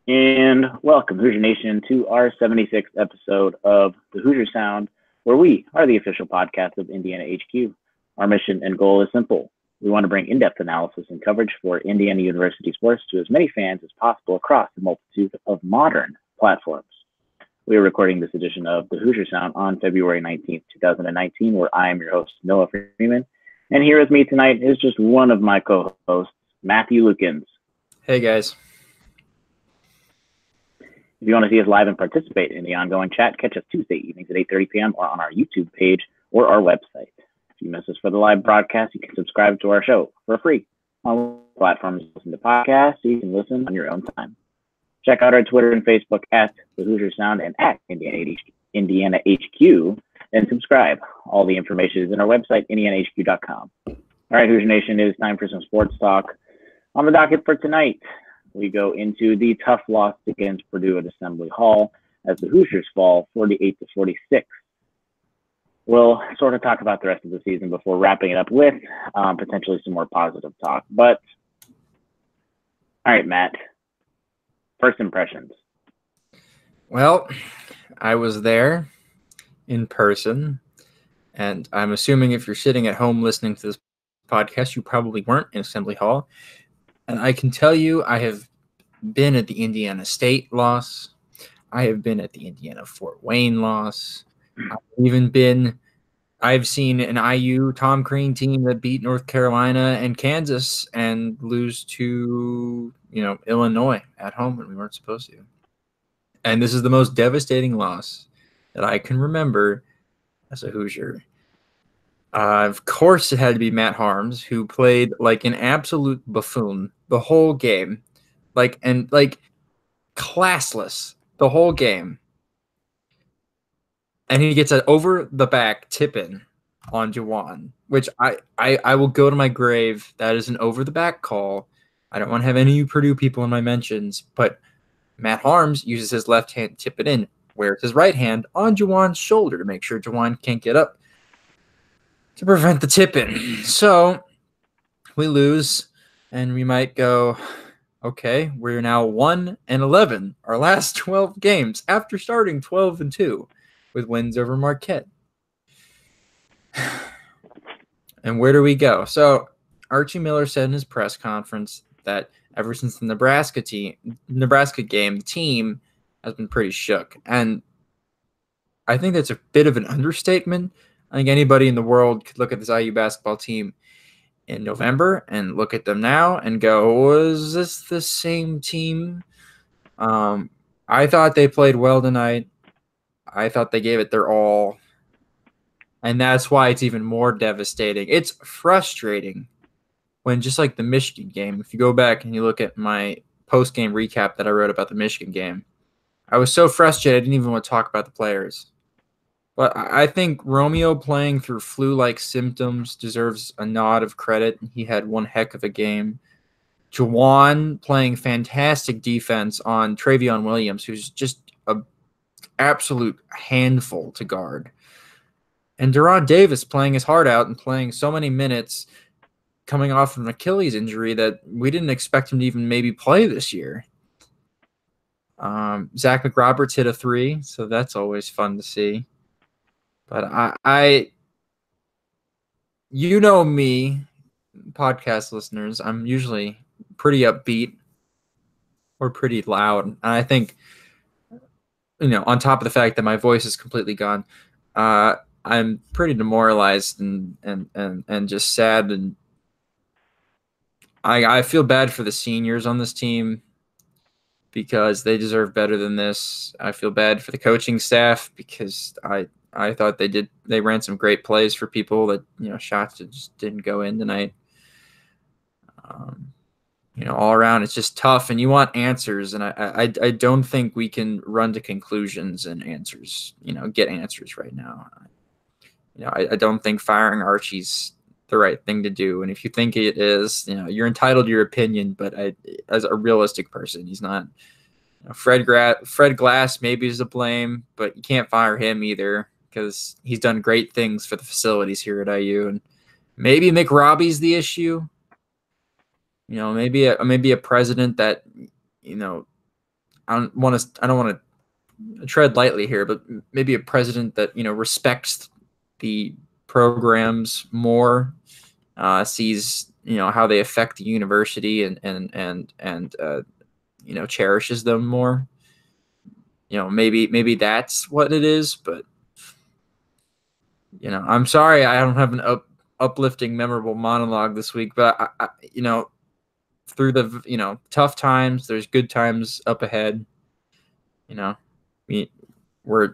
And welcome, Hoosier Nation, to our 76th episode of the Hoosier Sound, where we are the official podcast of Indiana HQ. Our mission and goal is simple. We want to bring in-depth analysis and coverage for Indiana University sports to as many fans as possible across the multitude of modern platforms. We are recording this edition of the Hoosier Sound on February 19th, 2019, where I am your host, Noah Freeman. And here with me tonight is just one of my co-hosts, Matthew Lukens. Hey, guys. If you want to see us live and participate in the ongoing chat, catch us Tuesday evenings at 8:30 p.m. or on our YouTube page or our website. If you miss us for the live broadcast, you can subscribe to our show for free on platforms. Listen to podcasts, so you can listen on your own time. Check out our Twitter and Facebook at the Hoosier Sound and at Indiana HQ, and subscribe. All the information is in our website, indianahq.com. All right, Hoosier Nation, it is time for some sports talk. On the docket for tonight, we go into the tough loss against Purdue at Assembly Hall as the Hoosiers fall 48-46. We'll sort of talk about the rest of the season before wrapping it up with potentially some more positive talk. But, all right, Matt, first impressions. Well, I was there in person, and I'm assuming if you're sitting at home listening to this podcast, you probably weren't in Assembly Hall. And I can tell you, I have been at the Indiana State loss. I have been at the Indiana Fort Wayne loss. I've seen an IU Tom Crean team that beat North Carolina and Kansas and lose to, Illinois at home when we weren't supposed to. And this is the most devastating loss that I can remember as a Hoosier. Of course, it had to be Matt Harms, who played like an absolute buffoon the whole game, classless the whole game. And he gets an over-the-back tip-in on Juwan, which I will go to my grave. That is an over-the-back call. I don't want to have any of you Purdue people in my mentions, but Matt Harms uses his left hand to tip it in, wears his right hand on Juwan's shoulder to make sure Juwan can't get up to prevent the tip-in. So we lose, and we might go, okay, we're now 1-11, our last 12 games after starting 12-2 with wins over Marquette. And where do we go? So Archie Miller said in his press conference that ever since the Nebraska game, the team has been pretty shook. And I think that's a bit of an understatement. I think anybody in the world could look at this IU basketball team in November and look at them now and go, was this the same team? I thought they played well tonight. I thought they gave it their all. And that's why it's even more devastating. It's frustrating when, just like the Michigan game, if you go back and you look at my post-game recap that I wrote about the Michigan game, I was so frustrated I didn't even want to talk about the players. But I think Romeo playing through flu-like symptoms deserves a nod of credit. He had one heck of a game. Juwan playing fantastic defense on Travion Williams, who's just an absolute handful to guard. And Deron Davis playing his heart out and playing so many minutes coming off of an Achilles injury that we didn't expect him to even maybe play this year. Zach McRoberts hit a 3, so that's always fun to see. But you know me, podcast listeners, I'm usually pretty upbeat or pretty loud. And I think, on top of the fact that my voice is completely gone, I'm pretty demoralized and just sad. And I feel bad for the seniors on this team because they deserve better than this. I feel bad for the coaching staff because I thought they ran some great plays for people that, shots that just didn't go in tonight. All around, it's just tough, and you want answers, and I don't think we can run to conclusions and answers, get answers right now. I don't think firing Archie's the right thing to do, and if you think it is, you're entitled to your opinion, but as a realistic person, he's not. Fred Glass maybe is to blame, but you can't fire him either because he's done great things for the facilities here at IU, and maybe McRobbie's the issue. Maybe a president that I don't want to tread lightly here, but maybe a president that respects the programs more, sees how they affect the university and cherishes them more. Maybe that's what it is, but I'm sorry I don't have an uplifting, memorable monologue this week, but I through the tough times, there's good times up ahead. We're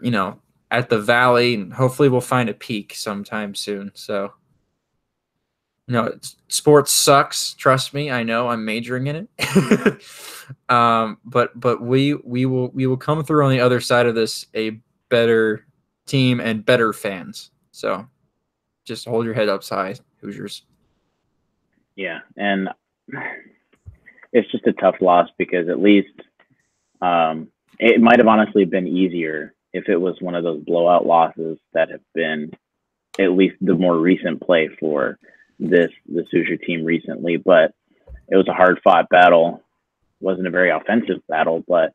at the valley, and hopefully we'll find a peak sometime soon. So sports sucks. Trust me, I know. I'm majoring in it. But we will come through on the other side of this a better team and better fans. So just hold your head up high, Hoosiers. Yeah, and it's just a tough loss because at least it might have honestly been easier if it was one of those blowout losses that have been at least the more recent play for this Hoosier team recently. But it was a hard fought battle. It wasn't a very offensive battle, but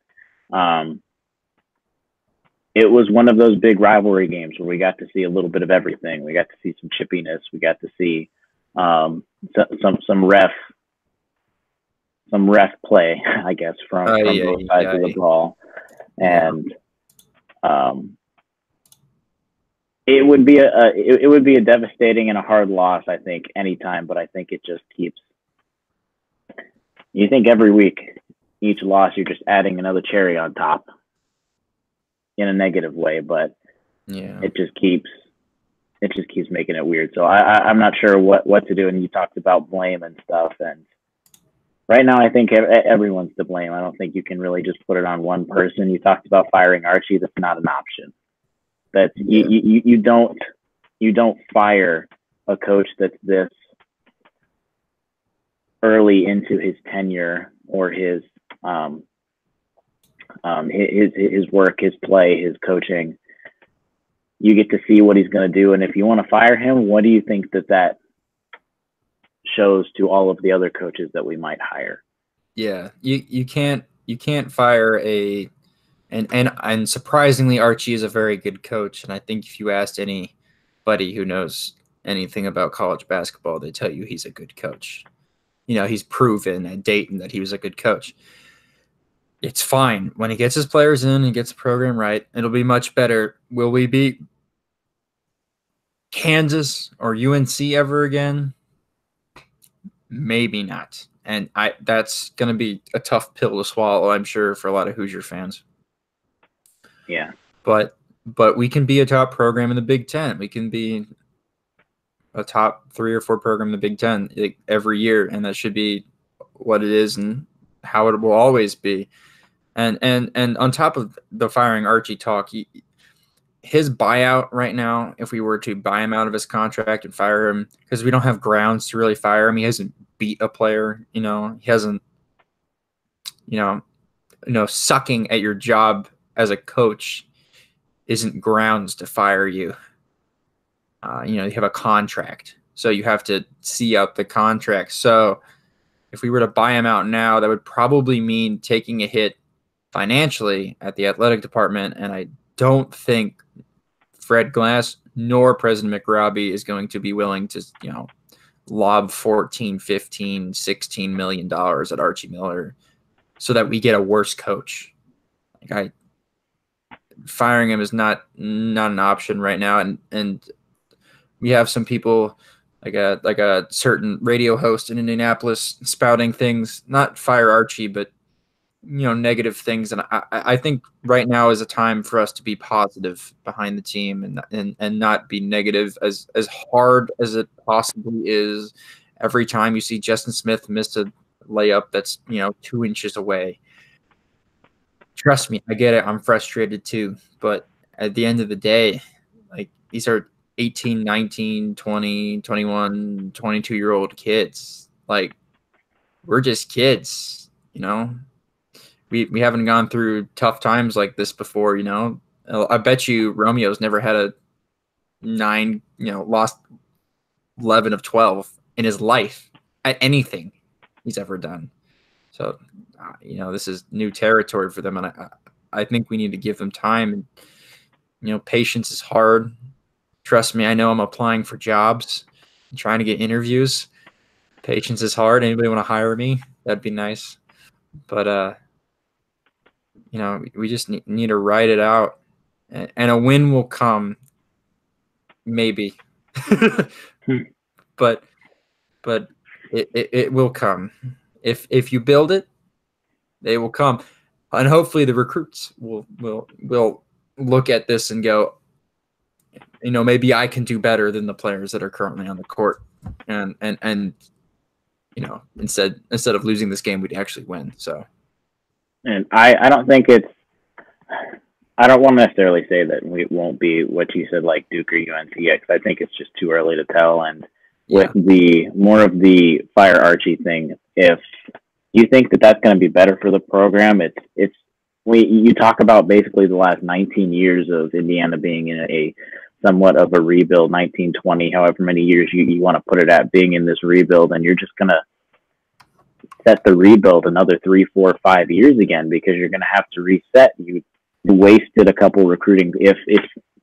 it was one of those big rivalry games where we got to see a little bit of everything. We got to see some chippiness. We got to see some ref play, I guess, from both sides of the ball. And it would be a devastating and a hard loss, I think, anytime. But I think it just keeps. You think every week, each loss, you're just adding another cherry on top, in a negative way. But it just keeps making it weird. So I'm not sure what to do. And you talked about blame and stuff, and right now I think everyone's to blame. I don't think you can really just put it on one person. You talked about firing Archie. That's not an option. You don't fire a coach that's this early into his tenure or his work, his play, his coaching. You get to see what he's going to do, and if you want to fire him, what do you think that shows to all of the other coaches that we might hire? Yeah, you can't fire and surprisingly, Archie is a very good coach, and I think if you asked anybody who knows anything about college basketball, they tell you he's a good coach. He's proven at Dayton that he was a good coach. It's fine. When he gets his players in and gets the program right, it'll be much better. Will we beat Kansas or UNC ever again? Maybe not. And that's going to be a tough pill to swallow, I'm sure, for a lot of Hoosier fans. Yeah. But we can be a top program in the Big Ten. We can be a top 3 or 4 program in the Big Ten every year, and that should be what it is and how it will always be. And on top of the firing Archie talk, his buyout right now, if we were to buy him out of his contract and fire him, because we don't have grounds to really fire him, he hasn't beat a player, he hasn't, sucking at your job as a coach isn't grounds to fire you. You have a contract, so you have to see out the contract. So if we were to buy him out now, that would probably mean taking a hit financially at the athletic department, and I don't think Fred Glass nor President McRobbie is going to be willing to, lob $14, $15, $16 million at Archie Miller so that we get a worse coach. Firing him is not an option right now, and we have some people like a certain radio host in Indianapolis spouting things, not fire Archie, but negative things. And I think right now is a time for us to be positive behind the team and not be negative as hard as it possibly is. Every time you see Justin Smith miss a layup that's 2 inches away, trust me, I get it. I'm frustrated too. But at the end of the day, these are 18, 19, 20, 21, 22-year-old kids. We're just kids, We haven't gone through tough times like this before, I bet you Romeo's never had a 9, lost 11 of 12 in his life at anything he's ever done. So this is new territory for them, and I think we need to give them time. And patience is hard. Trust me, I know I'm applying for jobs, and trying to get interviews. Patience is hard. Anybody want to hire me? That'd be nice. But we just need to ride it out, and a win will come, maybe. but it will come. If you build it, they will come, and hopefully the recruits will look at this and go, maybe I can do better than the players that are currently on the court, and instead of losing this game, we'd actually win. So, and I don't think I don't want to necessarily say that we won't be what you said, like Duke or UNC, because I think it's just too early to tell. And with the more of the fire Archie thing, if you think that that's going to be better for the program, you talk about basically the last 19 years of Indiana being in a somewhat of a rebuild, 1920, however many years you want to put it at, being in this rebuild, and you're just going to set the rebuild another 3, 4, 5 years again, because you're going to have to reset. You wasted a couple recruiting. If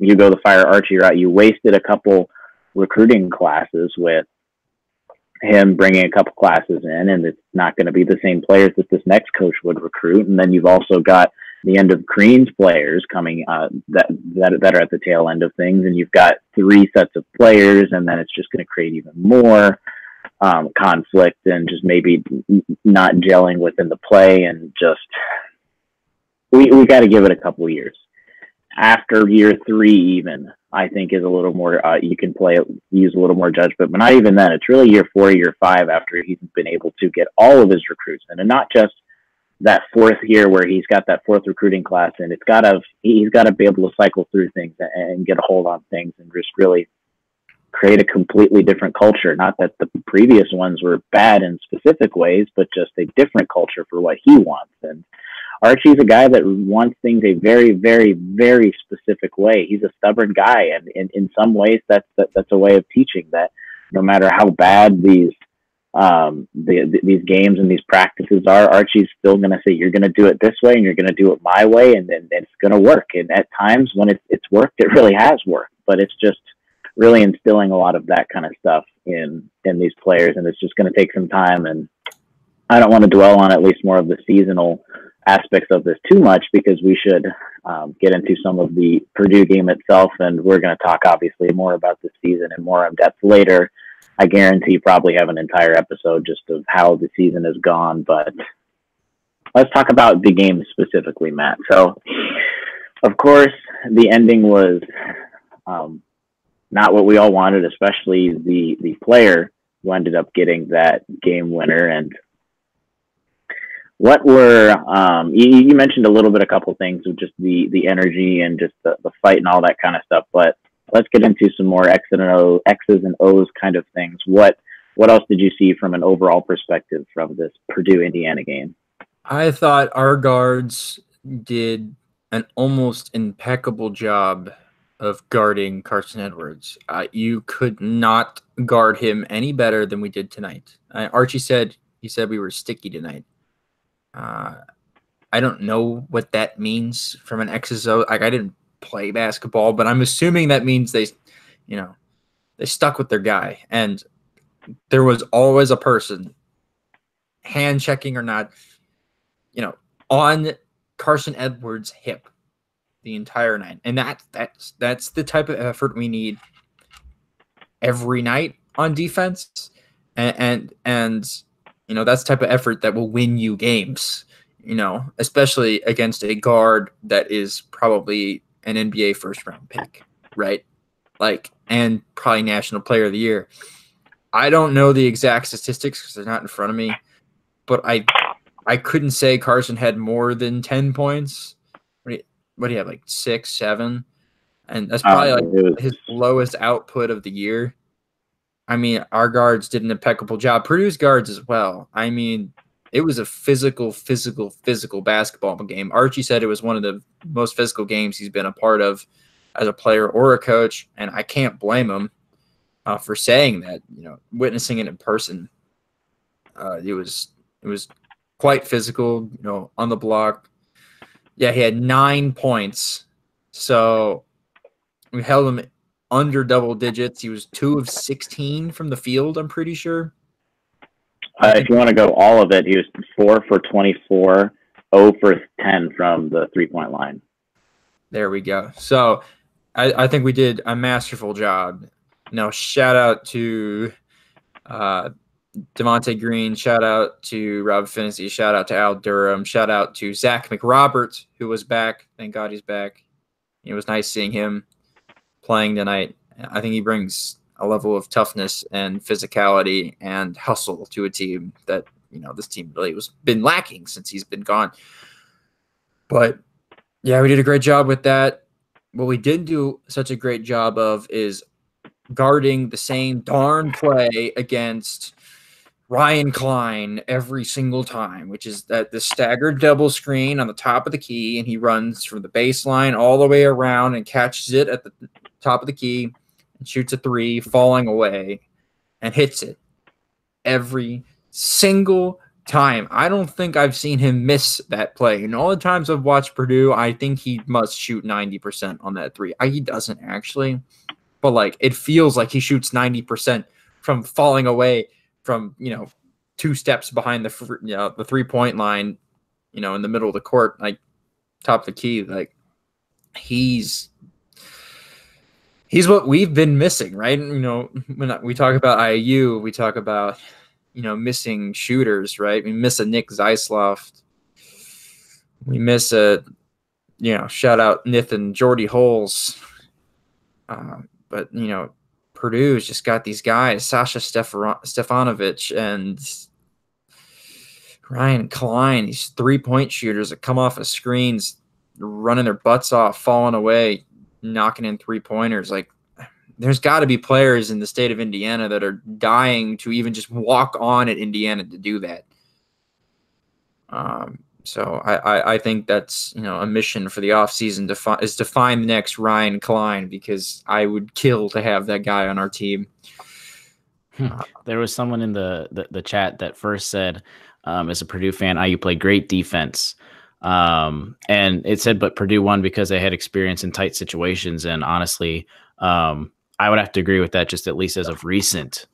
you go the fire Archie route, you wasted a couple recruiting classes with him bringing a couple classes in, and it's not going to be the same players that this next coach would recruit. And then you've also got the end of Crean's players coming that are at the tail end of things, and you've got 3 sets of players, and then it's just going to create even more conflict and just maybe not gelling within the play. And just we got to give it a couple years. After year 3, even, I think is a little more, you can use a little more judgment, but not even then. It's really year 4, year 5 after he's been able to get all of his recruits in, and not just that 4th year where he's got that 4th recruiting class, and he's got to be able to cycle through things and get a hold on things and just really create a completely different culture. Not that the previous ones were bad in specific ways, but just a different culture for what he wants. And Archie's a guy that wants things a very, very, very specific way. He's a stubborn guy, and in some ways, that's a way of teaching that no matter how bad these games and these practices are, Archie's still going to say, "You're going to do it this way, and you're going to do it my way, and then it's going to work." And at times when it's worked, it really has worked. But it's just really instilling a lot of that kind of stuff in these players, and it's just going to take some time. And I don't want to dwell on at least more of the seasonal aspects of this too much, because we should get into some of the Purdue game itself, and we're going to talk obviously more about the season and more in depth later. I guarantee probably have an entire episode just of how the season has gone, but let's talk about the game specifically, Matt. So, of course, the ending was not what we all wanted, especially the player who ended up getting that game winner. And what were you mentioned a couple things of just the energy and just the fight and all that kind of stuff, but let's get into some more X's and O's kind of things. What else did you see from an overall perspective from this Purdue Indiana game? I thought our guards did an almost impeccable job of guarding Carson Edwards. You could not guard him any better than we did tonight. Archie said we were sticky tonight. I don't know what that means from an X's O. Like, I didn't play basketball, but I'm assuming that means they stuck with their guy, and there was always a person, hand checking or not, on Carson Edwards' hip the entire night. And that's the type of effort we need every night on defense, and that's the type of effort that will win you games, especially against a guard that is probably an NBA first-round pick, right? And probably National Player of the Year. I don't know the exact statistics because they're not in front of me, but I couldn't say Carson had more than 10 points. What do you have, like 6, 7? And that's probably his lowest output of the year. I mean, our guards did an impeccable job. Purdue's guards as well. I mean, it was a physical basketball game. Archie said it was one of the most physical games he's been a part of as a player or a coach, and I can't blame him for saying that. Witnessing it in person, it was quite physical, on the block. Yeah, he had 9 points. So we held him under double digits. He was 2 of 16 from the field, I'm pretty sure. If you want to go all of it, he was 4 for 24, 0 for 10 from the 3-point line. There we go. So I think we did a masterful job. Shout out to Devontae Green. Shout out to Rob Finney. Shout out to Al Durham. Shout out to Zach McRoberts, who was back. Thank God he's back. It was nice seeing him playing tonight. I think he brings a level of toughness and physicality and hustle to a team that, this team really was been lacking since he's been gone. But yeah, we did a great job with that. What we didn't do such a great job of is guarding the same darn play against Ryan Klein every single time, which is that the staggered double screen on the top of the key, and he runs from the baseline all the way around and catches it at the top of the key and shoots a 3, falling away, and hits it every single time. I don't think I've seen him miss that play. And all the times I've watched Purdue, I think he must shoot 90% on that 3. He doesn't actually, but it feels like he shoots 90% from falling away from 2 steps behind the 3-point line, in the middle of the court, top of the key. He's what we've been missing, right? When we talk about IU, we talk about missing shooters, right? We miss a Nick Zeisloft. We miss a shout out Nathan Jordy Holes. But Purdue's just got these guys, Sasha Stefanovic and Ryan Klein, these 3-point shooters that come off of screens, running their butts off, falling away, knocking in 3-pointers. There's got to be players in the state of Indiana that are dying to even just walk on at Indiana to do that. So I think that's a mission for the offseason is to find the next Ryan Klein, because I would kill to have that guy on our team. There was someone in the chat that first said, as a Purdue fan, IU played great defense. And it said, but Purdue won because they had experience in tight situations. And honestly, I would have to agree with that, just at least as of recent.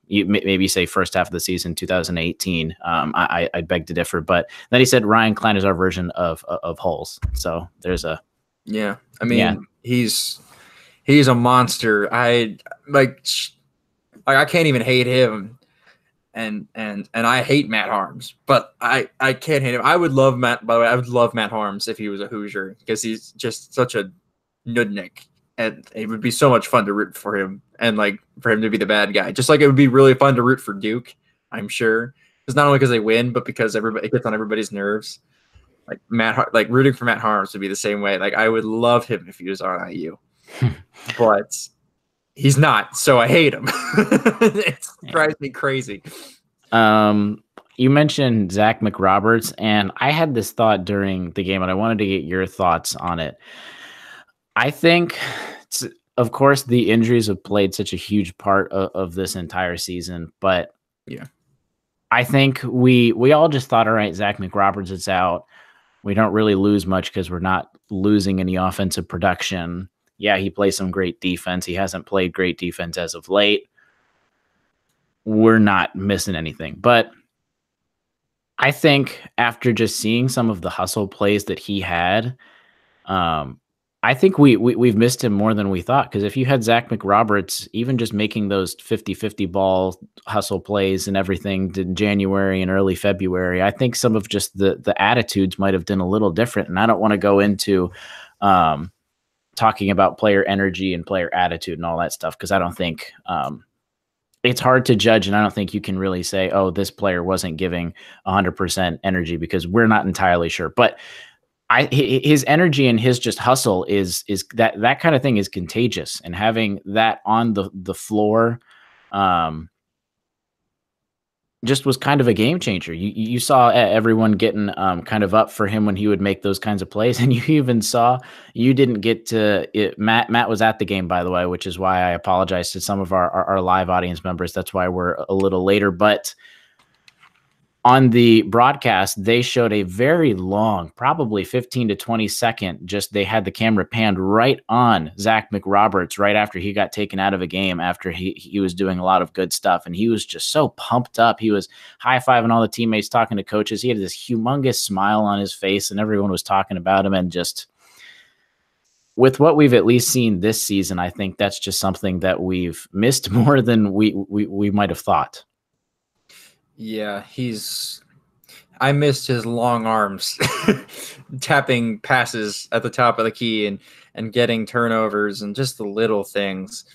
You maybe say first half of the season, 2018. I'd beg to differ, but then he said Ryan Klein is our version of Holes. So there's a he's a monster. I can't even hate him, and I hate Matt Harms, but I can't hate him. I would love Matt. By the way, I would love Matt Harms if he was a Hoosier, because he's just such a nudnik. And it would be so much fun to root for him, and for him to be the bad guy. Just like it would be really fun to root for Duke, I'm sure. It's not only because they win, but because it gets on everybody's nerves. Rooting for Matt Harms would be the same way. I would love him if he was on IU, but he's not, so I hate him. It drives me crazy. You mentioned Zach McRoberts, and I had this thought during the game, and I wanted to get your thoughts on it. I think, of course, the injuries have played such a huge part of this entire season, but yeah, I think we all just thought, all right, Zach McRoberts is out. We don't really lose much because we're not losing any offensive production. Yeah, he plays some great defense. He hasn't played great defense as of late. We're not missing anything. But I think after just seeing some of the hustle plays that he had, I think we've missed him more than we thought, because if you had Zach McRoberts even just making those 50-50 ball hustle plays and everything in January and early February, I think some of just the attitudes might have been a little different. And I don't want to go into talking about player energy and player attitude and all that stuff, because I don't think it's hard to judge, and I don't think you can really say, oh, this player wasn't giving 100% energy, because we're not entirely sure. But his energy and his just hustle is that kind of thing is contagious, and having that on the floor just was kind of a game changer. You saw everyone getting kind of up for him when he would make those kinds of plays, and you even saw you didn't get to it. Matt was at the game, by the way, which is why I apologize to some of our live audience members. That's why we're a little later, but on the broadcast, they showed a very long, probably 15 to 20 second, just they had the camera panned right on Zach McRoberts right after he got taken out of a game after he was doing a lot of good stuff. And he was just so pumped up. He was high-fiving all the teammates, talking to coaches. He had this humongous smile on his face, and everyone was talking about him. And just with what we've at least seen this season, I think that's just something that we've missed more than we might have thought. Yeah, I missed his long arms tapping passes at the top of the key and getting turnovers and just the little things.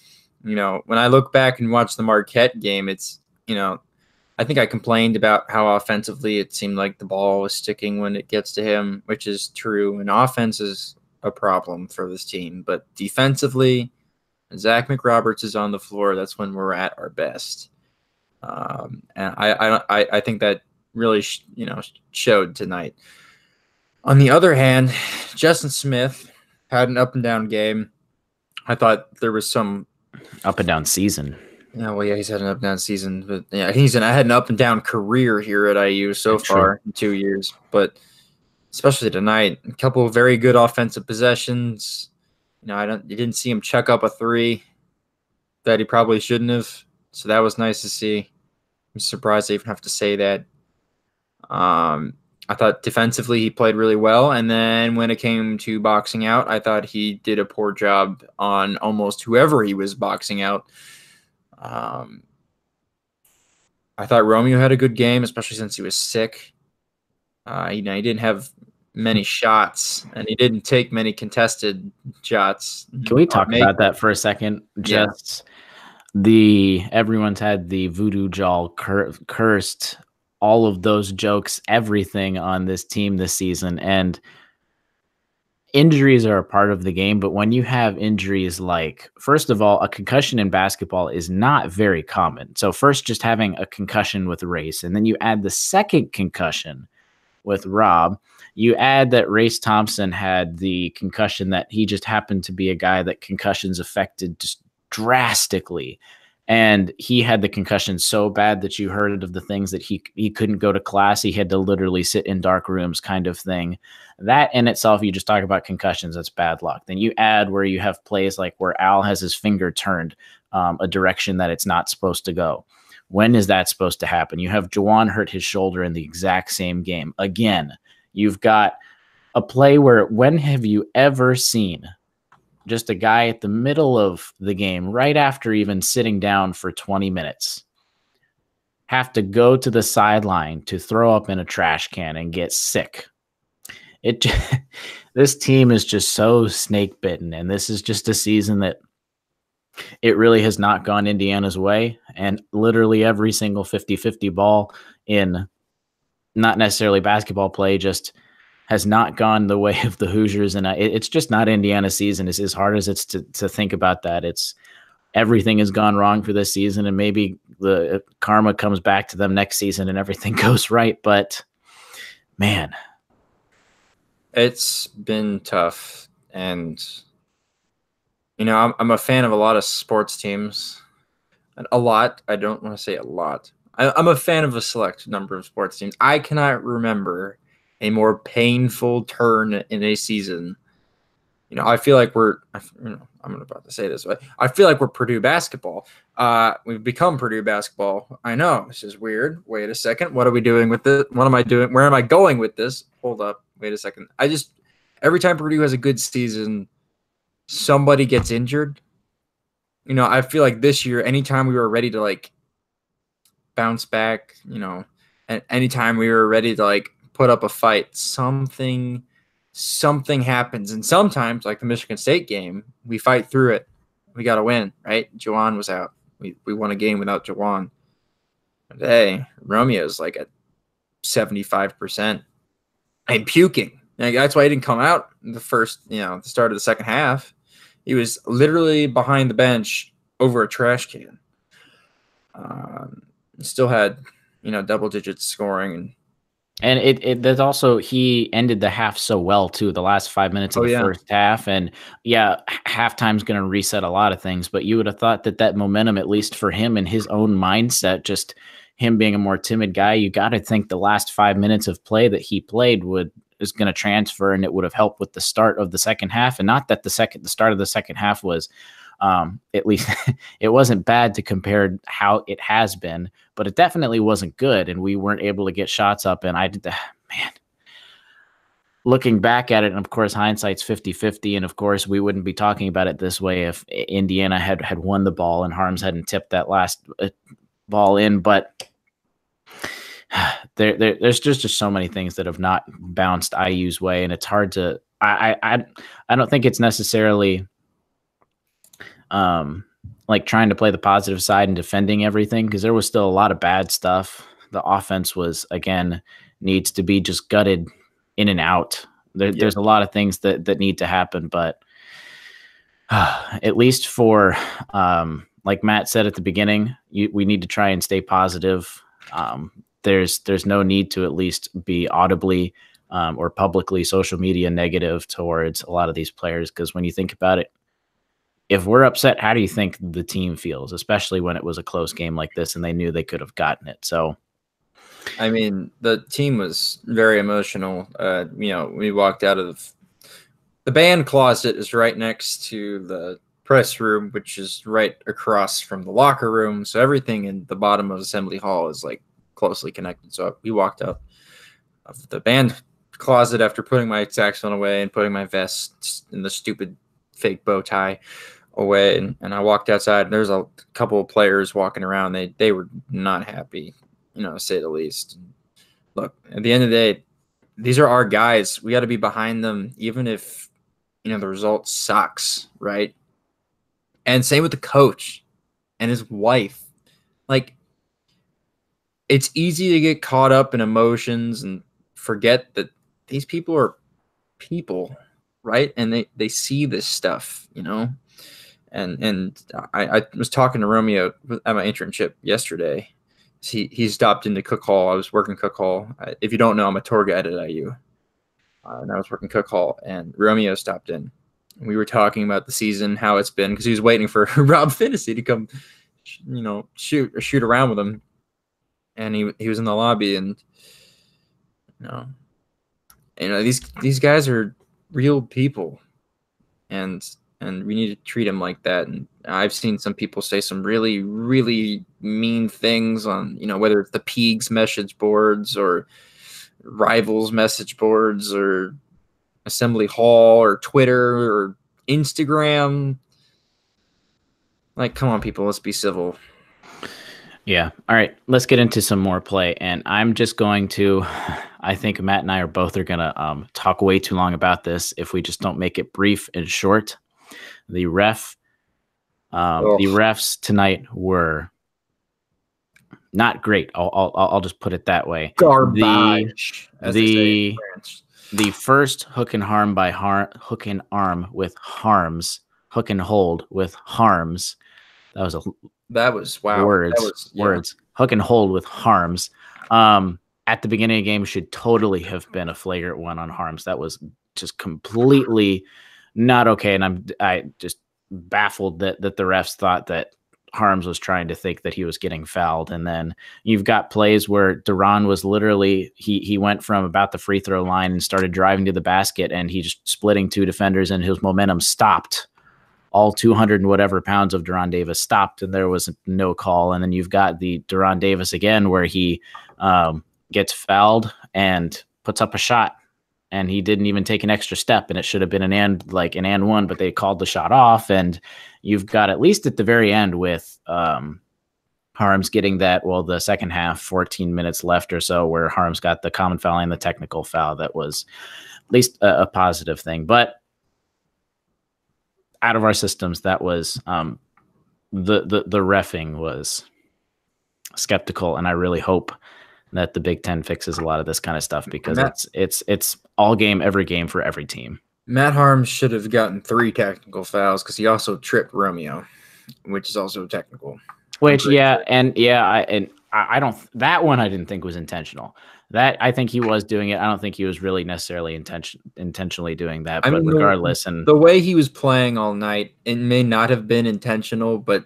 When I look back and watch the Marquette game, it's, I think I complained about how offensively it seemed like the ball was sticking when it gets to him, which is true. And offense is a problem for this team. But defensively, Zach McRoberts is on the floor. That's when we're at our best. And I think that really, showed tonight. On the other hand, Justin Smith had an up and down game. I thought there was some up and down season. Yeah, well, yeah, he's had an up and down season, but yeah, I had an up and down career here at IU so far in 2 years, but especially tonight, a couple of very good offensive possessions. You didn't see him chuck up a three that he probably shouldn't have. So that was nice to see. I'm surprised I even have to say that. I thought defensively he played really well. And then when it came to boxing out, I thought he did a poor job on almost whoever he was boxing out. I thought Romeo had a good game, especially since he was sick. He didn't have many shots, and he didn't take many contested shots. Can we talk about that for a second? Just everyone's had the voodoo doll cursed, all of those jokes, everything on this team this season. And injuries are a part of the game, but when you have injuries like, first of all, a concussion in basketball is not very common. So first, just having a concussion with Race, and then you add the second concussion with Rob. You add that Race Thompson had the concussion that he just happened to be a guy that concussions affected just drastically. And he had the concussion so bad that you heard of the things that he couldn't go to class. He had to literally sit in dark rooms kind of thing. That in itself, you just talk about concussions, that's bad luck. Then you add where you have plays like where Al has his finger turned a direction that it's not supposed to go. When is that supposed to happen? You have Juwan hurt his shoulder in the exact same game. Again, you've got a play where when have you ever seen just a guy at the middle of the game, right after even sitting down for 20 minutes, have to go to the sideline to throw up in a trash can and get sick? This team is just so snake bitten, and this is just a season that it really has not gone Indiana's way. And literally every single 50-50 ball in not necessarily basketball play just has not gone the way of the Hoosiers. And it's just not Indiana's season. It's as hard as it's to think about that. It's everything has gone wrong for this season, and maybe the karma comes back to them next season and everything goes right. But man, it's been tough. And I'm a fan of a lot of sports teams. A lot. I don't want to say a lot. I'm a fan of a select number of sports teams. I cannot remember a more painful turn in a season. I feel like I'm about to say this, but I feel like we're Purdue basketball. We've become Purdue basketball. I know, this is weird. Wait a second. What are we doing with this? What am I doing? Where am I going with this? Hold up. Wait a second. Every time Purdue has a good season, somebody gets injured. I feel like this year, anytime we were ready to bounce back, and anytime we were ready to put up a fight, something happens. And sometimes, like the Michigan State game, we fight through it. We got to win, right? Juwan was out. We won a game without Juwan. Hey, Romeo's at 75% and puking. That's why he didn't come out in the first, the start of the second half. He was literally behind the bench over a trash can. Still had, double digits scoring. And there's also, he ended the half so well too, the last 5 minutes of the first half. And halftime's going to reset a lot of things, but you would have thought that momentum, at least for him and his own mindset, just him being a more timid guy, you got to think the last 5 minutes of play that he played is going to transfer, and it would have helped with the start of the second half. And not that the start of the second half was, at least it wasn't bad to compare how it has been, but it definitely wasn't good. And we weren't able to get shots up. And man, looking back at it, and of course, hindsight's 50-50. And of course, we wouldn't be talking about it this way if Indiana had won the ball and Harms hadn't tipped that last ball in. But there's just so many things that have not bounced IU's way, and it's hard to. I don't think it's necessarily like trying to play the positive side and defending everything, because there was still a lot of bad stuff. The offense needs to be just gutted in and out. There's a lot of things that need to happen, but at least for like Matt said at the beginning, we need to try and stay positive. There's no need to at least be audibly or publicly social media negative towards a lot of these players, because when you think about it, if we're upset, how do you think the team feels, especially when it was a close game like this and they knew they could have gotten it? So, I mean, the team was very emotional. We walked out of the band closet is right next to the press room, which is right across from the locker room. So everything in the bottom of Assembly Hall is like closely connected. So we walked out of the band closet after putting my saxophone away and putting my vest and the stupid fake bow tie away, and I walked outside, and there's a couple of players walking around. They were not happy, to say the least. Look, at the end of the day, these are our guys. We got to be behind them, even if the result sucks, right? And same with the coach and his wife. Like, it's easy to get caught up in emotions and forget that these people are people, right? And they see this stuff, And I was talking to Romeo at my internship yesterday. He stopped into Cook Hall. I was working Cook Hall. If you don't know, I'm a tour guide at IU. And I was working Cook Hall, and Romeo stopped in. We were talking about the season, how it's been, because he was waiting for Rob Finnessy to come, shoot around with him. And he was in the lobby, and these guys are real people, and we need to treat them like that. And I've seen some people say some really, really mean things on, whether it's the Peegs message boards or Rivals message boards or Assembly Hall or Twitter or Instagram. Like, come on, people, let's be civil. Yeah. All right. Let's get into some more play. And I'm just going to, I think Matt and I are going to talk way too long about this if we just don't make it brief and short. The refs tonight were not great. I'll just put it that way. Garbage. The first hook and arm with Harms, hook and hold with Harms. That was wow. Words. Hook and hold with Harms. At the beginning of the game should totally have been a flagrant one on Harms. That was just completely not okay. And I just baffled that the refs thought that Harms was trying to think that he was getting fouled. And then you've got plays where Duran was literally, he went from about the free throw line and started driving to the basket, and he just splitting two defenders, and his momentum stopped. All 200 and whatever pounds of Duran Davis stopped, and there was no call. And then you've got the Duran Davis again, where he gets fouled and puts up a shot, and he didn't even take an extra step, and it should have been an and one, but they called the shot off. And you've got, at least at the very end, with Harms getting the second half, 14 minutes left or so, where Harms got the common foul and the technical foul. That was at least a positive thing. But out of our systems, that was the reffing was skeptical, and I really hope that the Big Ten fixes a lot of this kind of stuff, because it's all game, every game for every team. Matt Harms should have gotten 3 technical fouls, because he also tripped Romeo, which is also technical. I don't. That one I didn't think was intentional. That, I think he was doing it. I don't think he was really necessarily intentionally doing that. But regardless, and the way he was playing all night, it may not have been intentional, but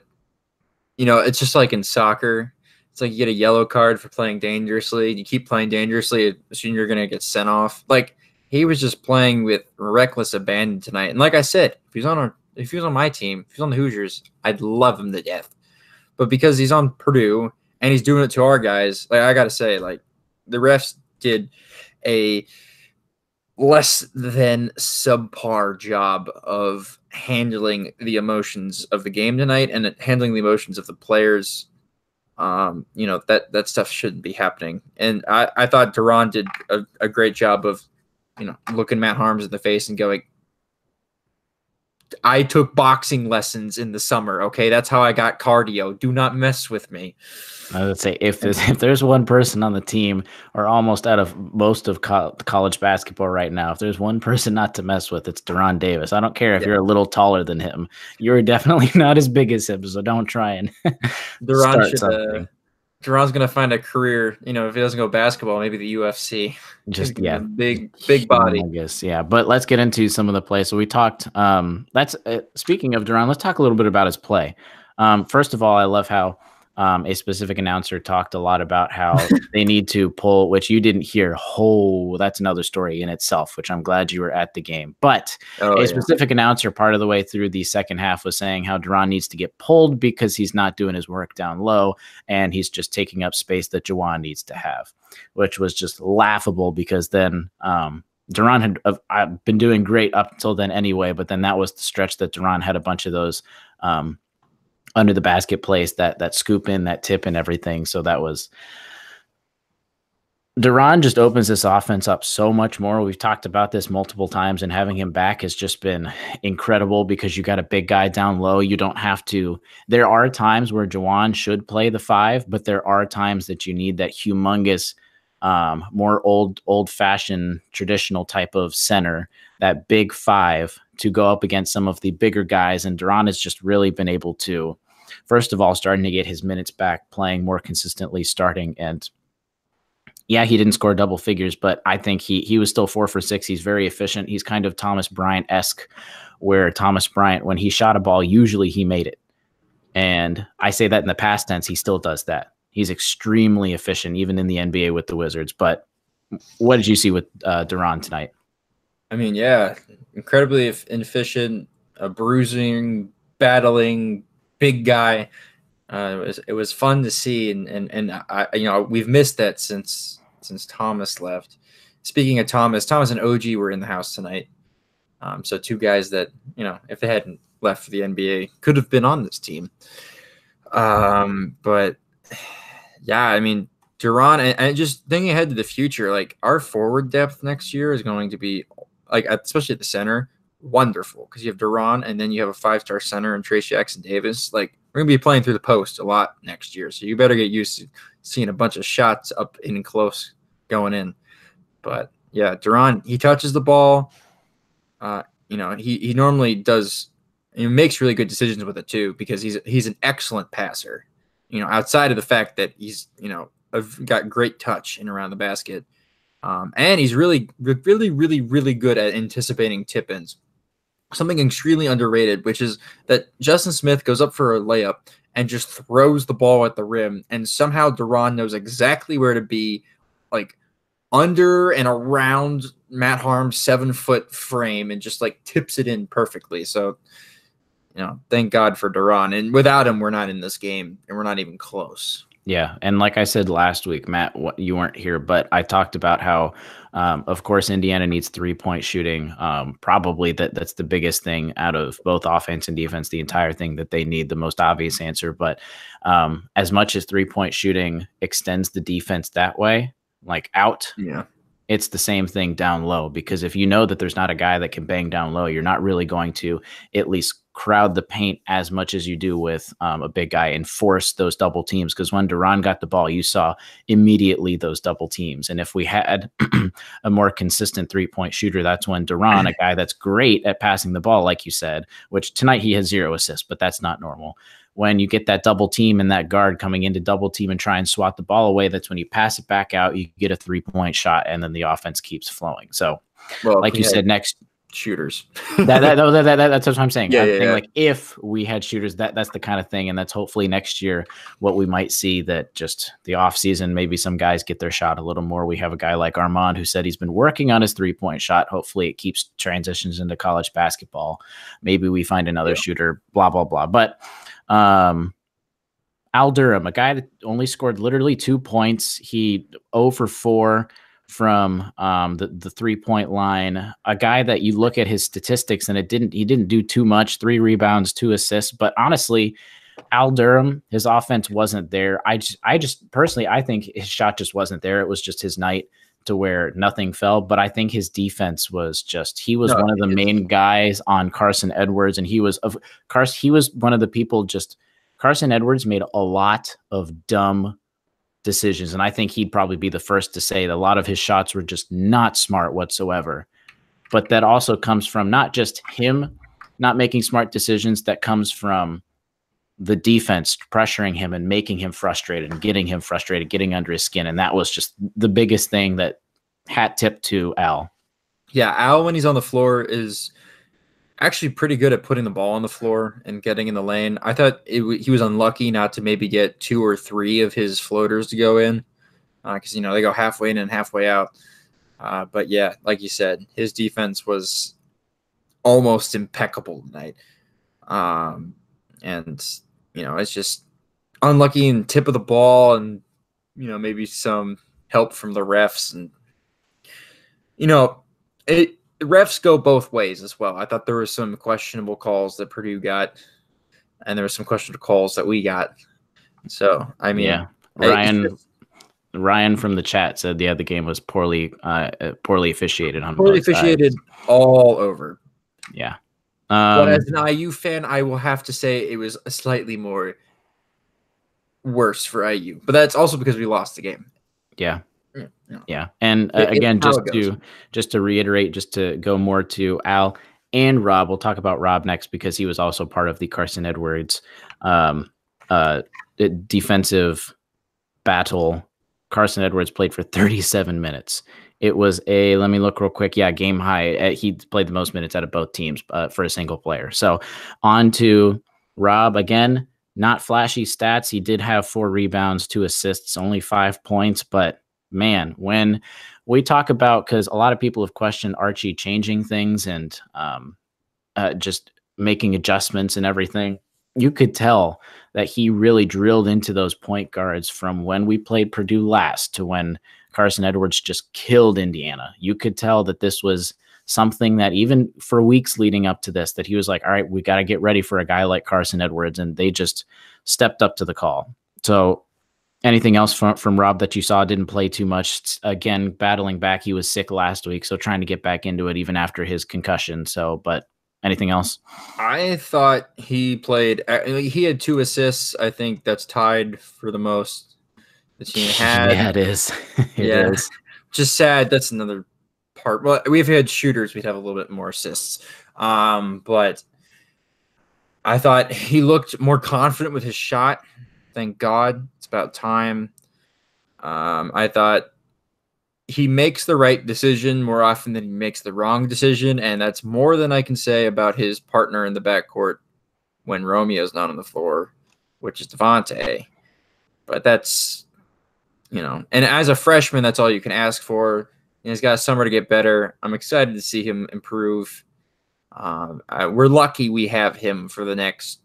it's just like in soccer. It's like you get a yellow card for playing dangerously. You keep playing dangerously, soon you're going to get sent off. Like, he was just playing with reckless abandon tonight. And like I said, if he was on my team, if he's on the Hoosiers, I'd love him to death. But because he's on Purdue and he's doing it to our guys, like, I got to say, like, the refs did a less than subpar job of handling the emotions of the game tonight and handling the emotions of the players. That stuff shouldn't be happening. And I thought Duran did a great job of, looking Matt Harms in the face and going, I took boxing lessons in the summer. Okay, that's how I got cardio. Do not mess with me. I would say if there's one person on the team, or almost out of most of college basketball right now, if there's one person not to mess with, it's Duran Davis. I don't care if you're a little taller than him. You're definitely not as big as him, so don't try and start something. Duran's going to find a career, if he doesn't go basketball, maybe the UFC. Big body. I guess, yeah. But let's get into some of the play. So we talked, speaking of Duran, let's talk a little bit about his play. First of all, I love how a specific announcer talked a lot about how they need to pull, which you didn't hear. Oh, that's another story in itself, which I'm glad you were at the game. But specific announcer part of the way through the second half was saying how Duran needs to get pulled because he's not doing his work down low and he's just taking up space that Juwan needs to have, which was just laughable because then Duran had been doing great up until then anyway, but then that was the stretch that Duran had a bunch of those under the basket plays, that scoop in, that tip and everything. So that was Duran just opens this offense up so much more. We've talked about this multiple times, and having him back has just been incredible because you got a big guy down low. You don't have to. There are times where Juwan should play the 5, but there are times that you need that humongous, more old-fashioned traditional type of center, that big 5 to go up against some of the bigger guys. And Duran has just really been able to, first of all, starting to get his minutes back, playing more consistently, starting. And yeah, he didn't score double figures, but I think he was still 4 for 6. He's very efficient. He's kind of Thomas Bryant-esque, where Thomas Bryant, when he shot a ball, usually he made it. And I say that in the past tense, he still does that. He's extremely efficient, even in the NBA with the Wizards. But what did you see with Duran tonight? I mean, yeah, incredibly efficient, a bruising, battling, big guy. It was fun to see, and I we've missed that since Thomas left. Speaking of Thomas and OG were in the house tonight. So 2 guys that, if they hadn't left for the NBA, could have been on this team. But yeah, I mean, Duran, and just thinking ahead to the future, like, our forward depth next year is going to be, like, especially at the center, wonderful, because you have Duran and then you have a 5-star center and Trace Jackson Davis. Like, we're going to be playing through the post a lot next year, so you better get used to seeing a bunch of shots up in close going in. But yeah, Duran, he touches the ball. He normally does. He makes really good decisions with it too, because he's an excellent passer. Outside of the fact that he's got great touch in around the basket. And he's really, really, really, really good at anticipating tip-ins. Something extremely underrated, which is that Justin Smith goes up for a layup and just throws the ball at the rim, and somehow Duran knows exactly where to be, like, under and around Matt Harm's 7-foot frame, and just, like, tips it in perfectly. So, thank God for Duran. And without him, we're not in this game, and we're not even close. Yeah, and like I said last week, Matt, you weren't here, but I talked about how, of course, Indiana needs 3-point shooting. Probably that's the biggest thing out of both offense and defense, the entire thing that they need, the most obvious answer. But as much as 3-point shooting extends the defense that way, like out, it's the same thing down low, because if you know that there's not a guy that can bang down low, you're not really going to at least crowd the paint as much as you do with a big guy and force those double teams. Because when Duran got the ball, you saw immediately those double teams. And if we had a more consistent 3-point shooter, that's when Duran, a guy that's great at passing the ball, like you said, which tonight he has 0 assists, but that's not normal. When you get that double team and that guard coming into double team and try and swat the ball away, that's when you pass it back out, you get a 3-point shot, and then the offense keeps flowing. So, like you said, next. shooters. That's what I'm saying. Yeah, I'm saying yeah. like if we had shooters, that's the kind of thing, and that's hopefully next year what we might see, that just the off season, maybe some guys get their shot a little more. We have a guy like Armand who said he's been working on his 3-point shot. Hopefully it keeps transitions into college basketball. Maybe we find another shooter, blah, blah, blah. But Al Durham, a guy that only scored literally 2 points. He 0 for 4 from the 3-point line. A guy that you look at his statistics and he didn't do too much. 3 rebounds, 2 assists. But honestly, Al Durham, his offense wasn't there. I just personally, I think his shot just wasn't there. It was just his night to where nothing fell. But I think his defense was one of the main guys on Carson Edwards, and he was one of the people. Just Carson Edwards made a lot of dumb decisions, and I think he'd probably be the first to say that a lot of his shots were just not smart whatsoever. But that also comes from not just him not making smart decisions, that comes from the defense pressuring him and making him frustrated and getting under his skin. And that was just the biggest thing. That hat tip to Al. Yeah, Al, when he's on the floor, is actually pretty good at putting the ball on the floor and getting in the lane. I thought he was unlucky not to maybe get 2 or 3 of his floaters to go in, because they go halfway in and halfway out. But yeah, like you said, his defense was almost impeccable tonight. And it's just unlucky in tip of the ball, and maybe some help from the refs, and refs go both ways as well. I thought there were some questionable calls that Purdue got, and there were some questionable calls that we got. So, I mean, yeah, Ryan from the chat said the game was poorly officiated on poorly officiated all over. Yeah. But as an IU fan, I will have to say it was a slightly more worse for IU. But that's also because we lost the game. Yeah. Yeah. And again, just to reiterate, just to go more to Al and Rob, we'll talk about Rob next, because he was also part of the Carson Edwards defensive battle. Carson Edwards played for 37 minutes. It was let me look real quick. Yeah, game high. He played the most minutes out of both teams for a single player. So on to Rob again. Not flashy stats. He did have 4 rebounds, 2 assists, only 5 points. But man, when we talk about, because a lot of people have questioned Archie changing things and just making adjustments and everything, you could tell that he really drilled into those point guards from when we played Purdue last to when Carson Edwards just killed Indiana. You could tell that this was something that even for weeks leading up to this, that he was like, all right, we got to get ready for a guy like Carson Edwards. And they just stepped up to the call. So anything else from Rob that you saw? Didn't play too much. Again, battling back. He was sick last week, so trying to get back into it even after his concussion. So, but anything else? I thought he played. He had 2 assists. I think that's tied for the most the team had. Yeah, it is. It is. Just sad. That's another part. Well, we've had shooters, we'd have a little bit more assists. But I thought he looked more confident with his shot. Thank God. It's about time. I thought he makes the right decision more often than he makes the wrong decision, and that's more than I can say about his partner in the backcourt when Romeo's not on the floor, which is Devontae. But that's, and as a freshman, that's all you can ask for. He's got a summer to get better. I'm excited to see him improve. We're lucky we have him for the next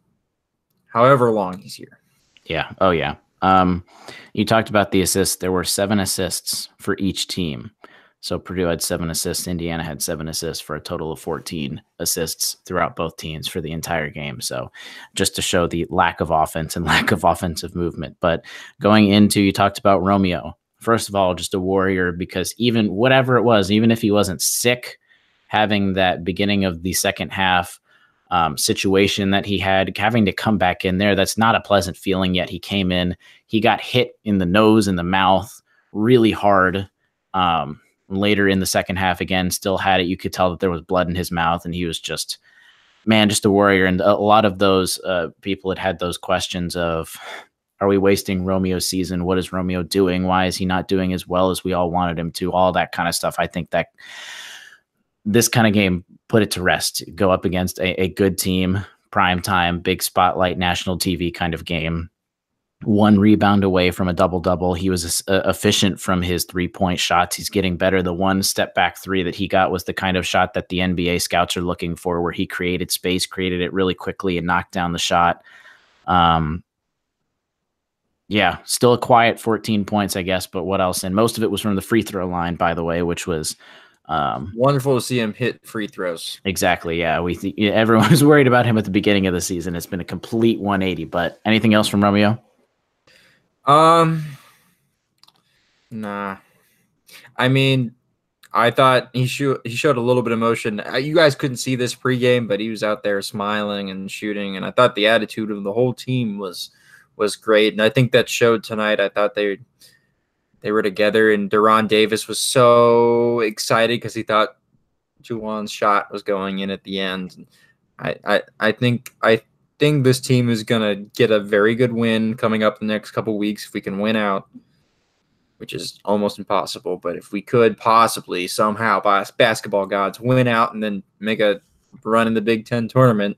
however long he's here. Yeah. Oh, yeah. You talked about the assists. There were 7 assists for each team. So Purdue had 7 assists. Indiana had 7 assists for a total of 14 assists throughout both teams for the entire game. So just to show the lack of offense and lack of offensive movement. But going into, you talked about Romeo. First of all, just a warrior, because even whatever it was, even if he wasn't sick, having that beginning of the second half situation that he had, having to come back in there, that's not a pleasant feeling. Yet he came in, he got hit in the nose and the mouth really hard. Later in the second half, again, still had it. You could tell that there was blood in his mouth, and he was just a warrior. And a lot of those people had those questions of, are we wasting Romeo's season? What is Romeo doing? Why is he not doing as well as we all wanted him to? All that kind of stuff. I think that this kind of game put it to rest. Go up against a good team, prime time, big spotlight, national TV kind of game. 1 rebound away from a double-double. He was efficient from his 3-point shots. He's getting better. The 1 step-back 3 that he got was the kind of shot that the NBA scouts are looking for, where he created space, created it really quickly, and knocked down the shot. Yeah, still a quiet 14 points, I guess, but what else? And most of it was from the free throw line, by the way, which was wonderful to see him hit free throws. Exactly, yeah. Everyone was worried about him at the beginning of the season. It's been a complete 180, but anything else from Romeo? Nah. I mean, I thought he showed a little bit of emotion. You guys couldn't see this pregame, but he was out there smiling and shooting, and I thought the attitude of the whole team was great, and I think that showed tonight. I thought they were together, and Deron Davis was so excited because he thought Juwan's shot was going in at the end. I think this team is gonna get a very good win coming up the next couple weeks if we can win out, which is almost impossible. But if we could possibly somehow, by basketball gods, win out and then make a run in the Big Ten tournament,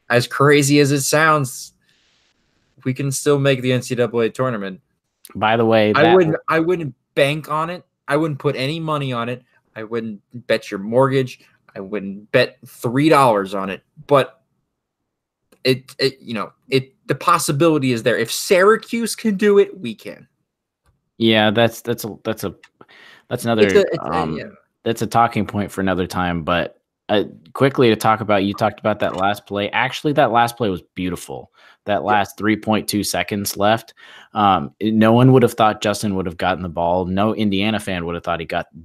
as crazy as it sounds, we can still make the NCAA tournament. By the way, I wouldn't bank on it. I wouldn't put any money on it. I wouldn't bet your mortgage. I wouldn't bet $3 on it. But the possibility is there. If Syracuse can do it, we can. Yeah, that's another that's a talking point for another time. But quickly to talk about, you talked about that last play. Actually, that last play was beautiful. That last 3.2 seconds left. No one would have thought Justin would have gotten the ball. No Indiana fan would have thought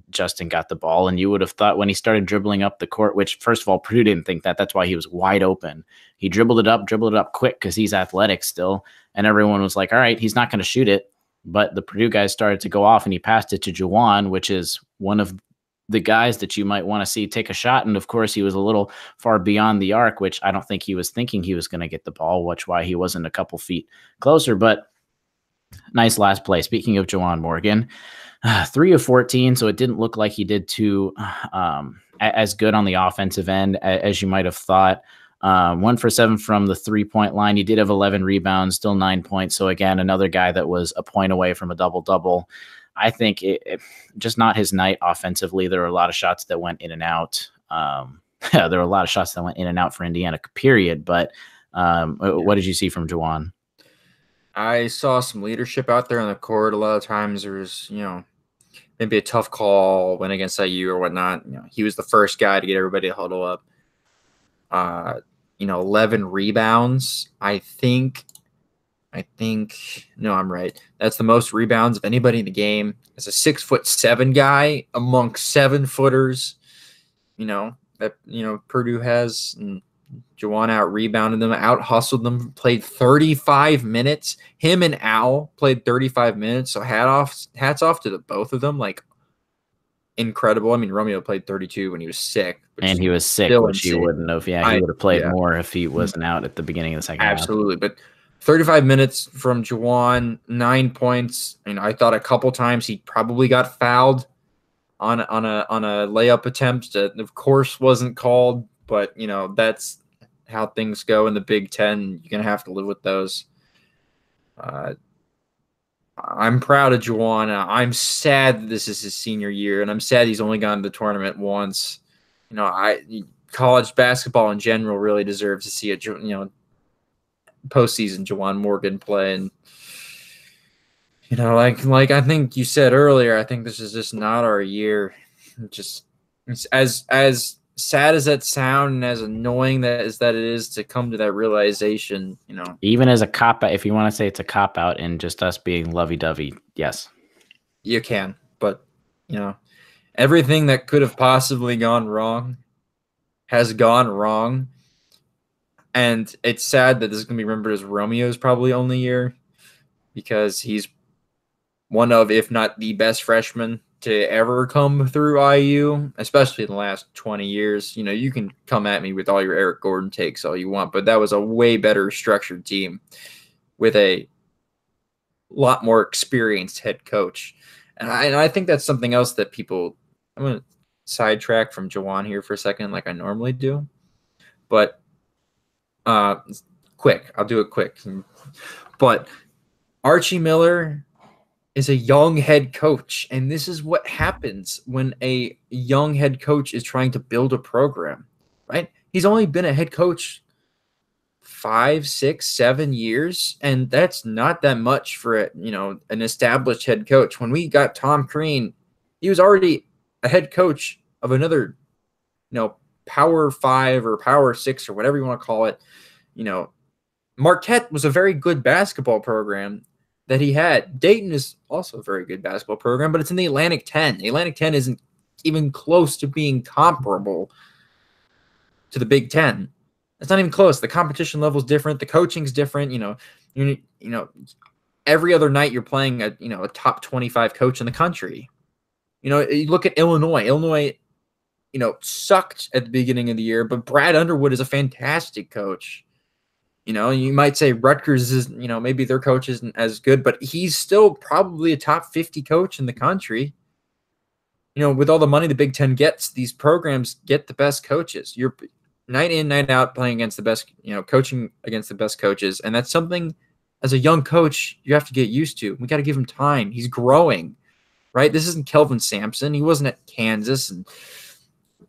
Justin got the ball. And you would have thought when he started dribbling up the court, which first of all, Purdue didn't think that. That's why he was wide open. He dribbled it up quick because he's athletic still. And everyone was like, all right, he's not going to shoot it. But the Purdue guys started to go off, and he passed it to Juwan, which is one of the guys that you might want to see take a shot. And of course, he was a little far beyond the arc, which I don't think he was thinking he was going to get the ball, which why he wasn't a couple feet closer. But nice last play. Speaking of Juwan Morgan, 3 of 14, so it didn't look like he did too as good on the offensive end as you might have thought. 1 for 7 from the 3-point line. He did have 11 rebounds, still 9 points. So again, another guy that was a point away from a double-double. I think it just not his night offensively. There were a lot of shots that went in and out. There were a lot of shots that went in and out for Indiana, period. But what did you see from Juwan? I saw some leadership out there on the court. A lot of times there was, maybe a tough call, went against IU or whatnot. He was the first guy to get everybody to huddle up. 11 rebounds. I think no, I'm right. That's the most rebounds of anybody in the game. As a 6'7" guy amongst 7-footers, that Purdue has, and Juwan out rebounded them, out hustled them, played 35 minutes. Him and Al played 35 minutes. So hats off to the both of them. Like, incredible. I mean, Romeo played 32 when he was sick. And he was sick, which he wouldn't have. Yeah, he would have played more if he wasn't out at the beginning of the second half. Absolutely. But 35 minutes from Juwan, 9 points. I thought a couple times he probably got fouled on a layup attempt that, of course, wasn't called. But, that's how things go in the Big Ten. You're going to have to live with those. I'm proud of Juwan. I'm sad that this is his senior year, and I'm sad he's only gone to the tournament once. College basketball in general really deserves to see a postseason Juwan Morgan play, and like I think you said earlier, I think this is just not our year. It's as sad as that sound and as annoying that it is to come to that realization, even as a cop out, if you want to say it's a cop out and just us being lovey-dovey, yes, you can, but everything that could have possibly gone wrong has gone wrong. And it's sad that this is going to be remembered as Romeo's probably only year, because he's one of, if not the best freshman to ever come through IU, especially in the last 20 years. You can come at me with all your Eric Gordon takes all you want, but that was a way better structured team with a lot more experienced head coach. And I think that's something else that people – I'm going to sidetrack from Jawan here for a second, like I normally do, but quick. I'll do it quick. But Archie Miller is a young head coach, and this is what happens when a young head coach is trying to build a program, right? He's only been a head coach 5, 6, 7 years, and that's not that much for an established head coach. When we got Tom Crean, he was already a head coach of another, Power 5 or Power 6 or whatever you want to call it. Marquette was a very good basketball program that he had. Dayton is also a very good basketball program, but it's in the Atlantic 10. The Atlantic 10 isn't even close to being comparable to the Big Ten. It's not even close. The competition level is different. The coaching's different. Every other night you're playing a top 25 coach in the country. You look at Illinois. Illinois, sucked at the beginning of the year, but Brad Underwood is a fantastic coach. You might say Rutgers is, maybe their coach isn't as good, but he's still probably a top 50 coach in the country. With all the money the Big Ten gets, these programs get the best coaches. You're night in, night out playing against the best, coaching against the best coaches. And that's something as a young coach you have to get used to. We got to give him time. He's growing, right? This isn't Kelvin Sampson. He wasn't at Kansas and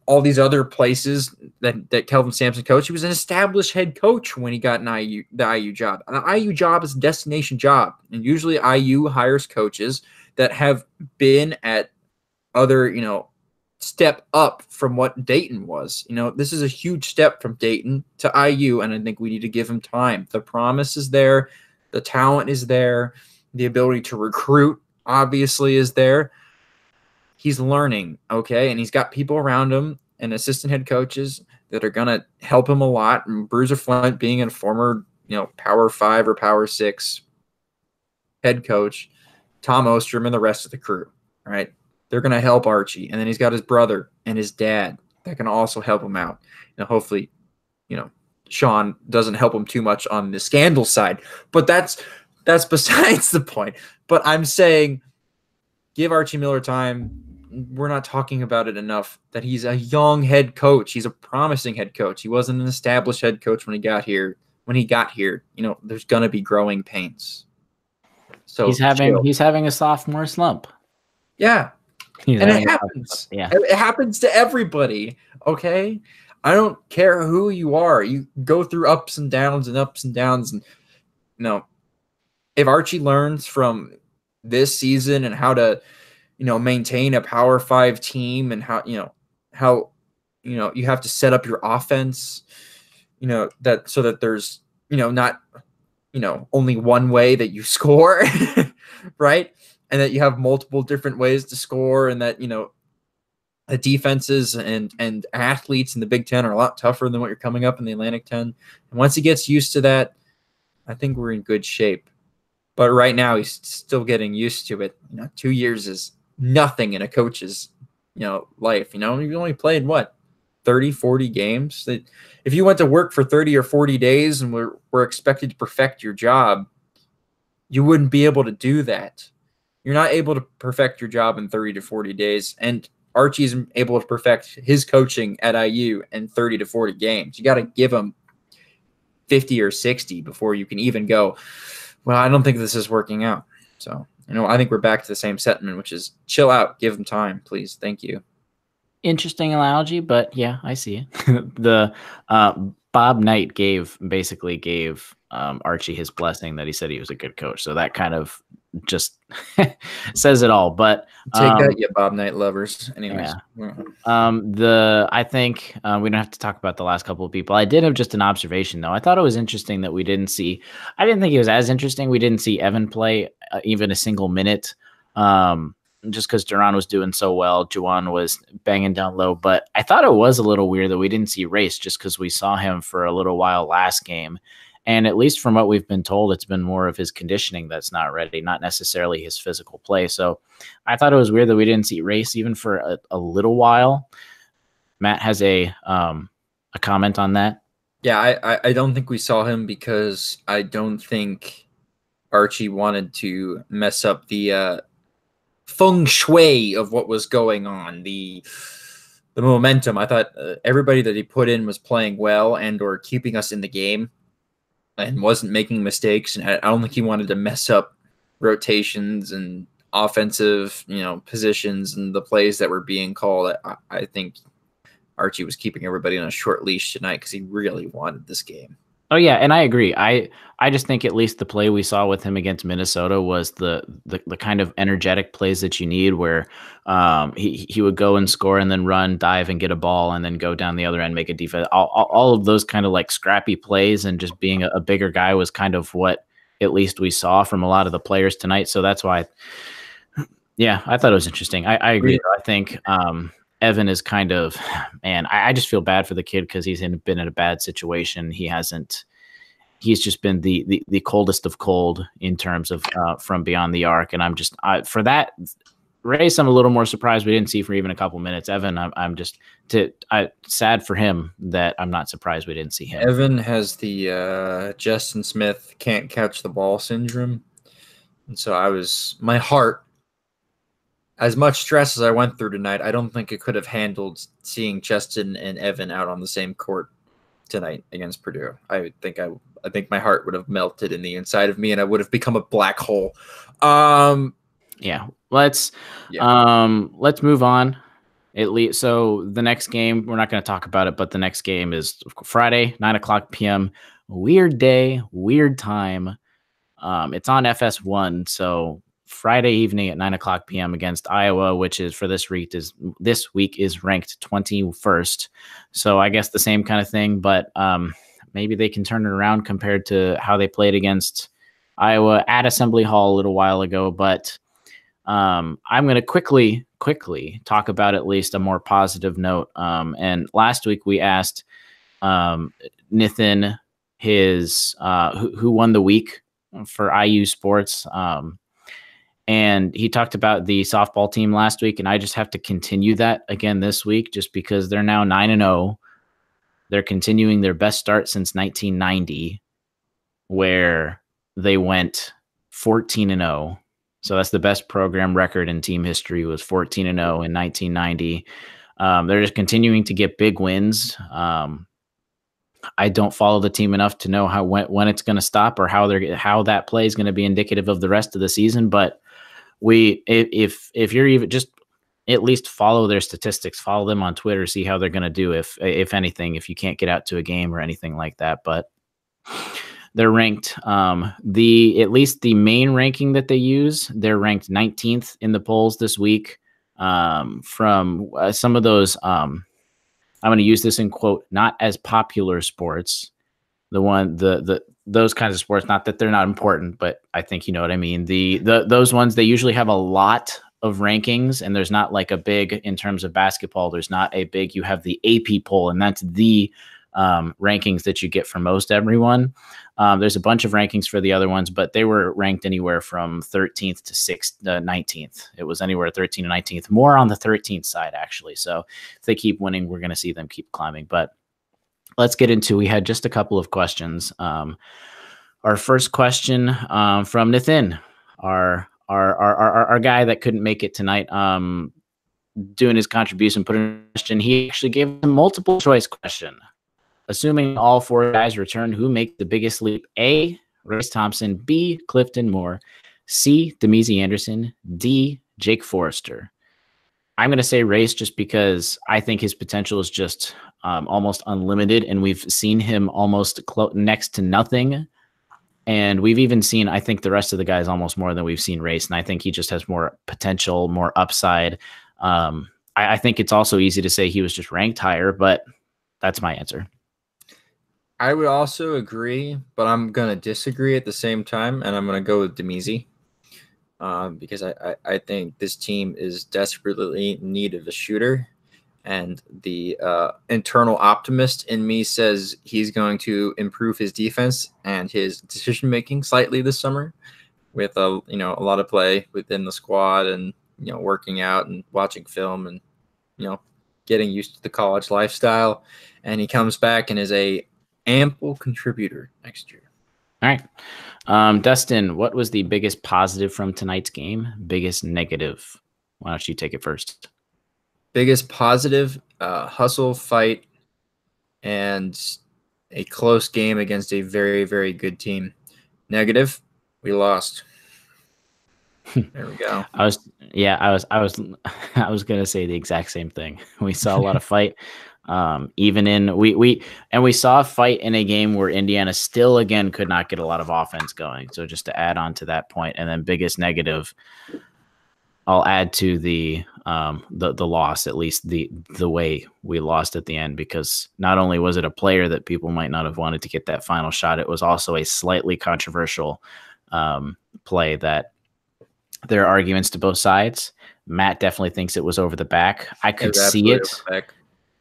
all these other places that Kelvin Sampson coached. He was an established head coach when he got the IU job. An IU job is a destination job. And usually IU hires coaches that have been at other, step up from what Dayton was. This is a huge step from Dayton to IU, and I think we need to give him time. The promise is there. The talent is there. The ability to recruit obviously is there. He's learning, okay? And he's got people around him and assistant head coaches that are going to help him a lot. And Bruiser Flint being a former, Power 5 or Power 6 head coach, Tom Ostrom and the rest of the crew, right? They're going to help Archie. And then he's got his brother and his dad that can also help him out. Hopefully, Sean doesn't help him too much on the scandal side. But that's besides the point. But I'm saying give Archie Miller time. We're not talking about it enough that he's a young head coach. He's a promising head coach. He wasn't an established head coach when he got here. There's going to be growing pains. So he's having a sophomore slump. Yeah. And it happens. Yeah. It happens to everybody. Okay. I don't care who you are. You go through ups and downs and ups and downs. And if Archie learns from this season and how to, maintain a Power 5 team and how you have to set up your offense, that so that there's, not, only one way that you score, right? And that you have multiple different ways to score, and that, the defenses and athletes in the Big Ten are a lot tougher than what you're coming up in the Atlantic 10. And once he gets used to that, I think we're in good shape. But right now he's still getting used to it. 2 years is nothing in a coach's, life. You only played 30, 40 games. That if you went to work for 30 or 40 days and were expected to perfect your job, you wouldn't be able to do that. You're not able to perfect your job in 30 to 40 days. And Archie's able to perfect his coaching at IU in 30 to 40 games. You got to give him 50 or 60 before you can even go, well, I don't think this is working out. So, I think we're back to the same sentiment, which is chill out, give him time, please. Thank you. Interesting analogy, but yeah, I see it. The Bob Knight basically gave Archie his blessing that he said he was a good coach. So that kind of just says it all. But take that, you Bob Knight lovers. Anyways, yeah. I think we don't have to talk about the last couple of people. I did have just an observation though. I thought it was interesting that we didn't see. I didn't think it was as interesting. We didn't see Evan play even a single minute. Just because Duran was doing so well, Juwan was banging down low. But I thought it was a little weird that we didn't see Race just because we saw him for a little while last game. And at least from what we've been told, it's been more of his conditioning that's not ready, not necessarily his physical play. So I thought it was weird that we didn't see Race even for a little while. Matt has a comment on that. Yeah, I don't think we saw him because I don't think Archie wanted to mess up the feng shui of what was going on, the the momentum. I thought everybody that he put in was playing well and or keeping us in the game and wasn't making mistakes. And I don't think he wanted to mess up rotations and offensive, positions and the plays that were being called. I think Archie was keeping everybody on a short leash tonight because he really wanted this game. Oh yeah, and I agree. I just think at least the play we saw with him against Minnesota was the kind of energetic plays that you need, where he would go and score and then run, dive, and get a ball, and then go down the other end, make a defense. All of those kind of like scrappy plays, and just being a bigger guy was kind of what at least we saw from a lot of the players tonight. So that's why, yeah, I thought it was interesting. I agree. I think Evan is kind of, man, I just feel bad for the kid because he's been in a bad situation. He's just been the coldest of cold in terms of from beyond the arc. And I'm just, for that race, I'm a little more surprised we didn't see for even a couple minutes. Evan, I'm just sad for him that I'm not surprised we didn't see him. Evan has the Justin Smith can't catch the ball syndrome. And so my heart, as much stress as I went through tonight, I don't think it could have handled seeing Justin and Evan out on the same court tonight against Purdue. I think my heart would have melted in the inside of me, and I would have become a black hole. Yeah, let's move on. At least, so the next game, we're not going to talk about it, but the next game is Friday, 9:00 p.m. Weird day, weird time. It's on FS1, so Friday evening at 9:00 p.m. against Iowa, which is for this week is ranked 21st. So I guess the same kind of thing, but maybe they can turn it around compared to how they played against Iowa at Assembly Hall a little while ago. But I'm going to quickly talk about at least a more positive note. And last week we asked Nathan who won the week for IU sports. And he talked about the softball team last week, and I just have to continue that again this week just because they're now 9-0. They're continuing their best start since 1990, where they went 14-0. So that's the best program record in team history, was 14-0 in 1990. They're just continuing to get big wins. I don't follow the team enough to know when it's going to stop or how that play is going to be indicative of the rest of the season, but if you're even just at least follow their statistics, follow them on Twitter, see how they're going to do. If anything, if you can't get out to a game or anything like that, but they're ranked, at least the main ranking that they use, they're ranked 19th in the polls this week. From some of those, I'm going to use this in quote, not as popular sports, those kinds of sports, not that they're not important, but I think you know what I mean. Those ones, they usually have a lot of rankings, and there's not like a big, in terms of basketball, there's not a big, you have the AP poll, and that's the rankings that you get for most everyone. There's a bunch of rankings for the other ones, but they were ranked anywhere from 13th to 19th. It was anywhere 13 to 19th, more on the 13th side, actually. So if they keep winning, we're going to see them keep climbing. But let's get into, we had just a couple of questions. Our first question from Nathan, our guy that couldn't make it tonight, doing his contribution, put in a question. He actually gave a multiple choice question. Assuming all four guys return, who makes the biggest leap? A, Race Thompson. B, Clifton Moore. C, Demezy Anderson. D, Jake Forrester. I'm going to say Race just because I think his potential is just almost unlimited, and we've seen him almost next to nothing. And we've even seen, I think, the rest of the guys almost more than we've seen Race, and I think he just has more potential, more upside. I think it's also easy to say he was just ranked higher, but that's my answer. I would also agree, but I'm going to disagree at the same time, and I'm going to go with Demezy. Because I think this team is desperately in need of a shooter, and the internal optimist in me says he's going to improve his defense and his decision making slightly this summer, with a lot of play within the squad, and working out and watching film, and getting used to the college lifestyle. And he comes back and is a ample contributor next year. All right. Dustin, what was the biggest positive from tonight's game? Biggest negative? Why don't you take it first? Biggest positive, hustle, fight, and a close game against a very, very good team. Negative, we lost. There we go. I was gonna say the exact same thing. We saw a lot of fight. Even in we saw a fight in a game where Indiana still again could not get a lot of offense going. So just to add on to that point, and then biggest negative, I'll add to the loss, at least the way we lost at the end, because not only was it a player that people might not have wanted to get that final shot, it was also a slightly controversial play that there are arguments to both sides. Matt definitely thinks it was over the back. I could see it.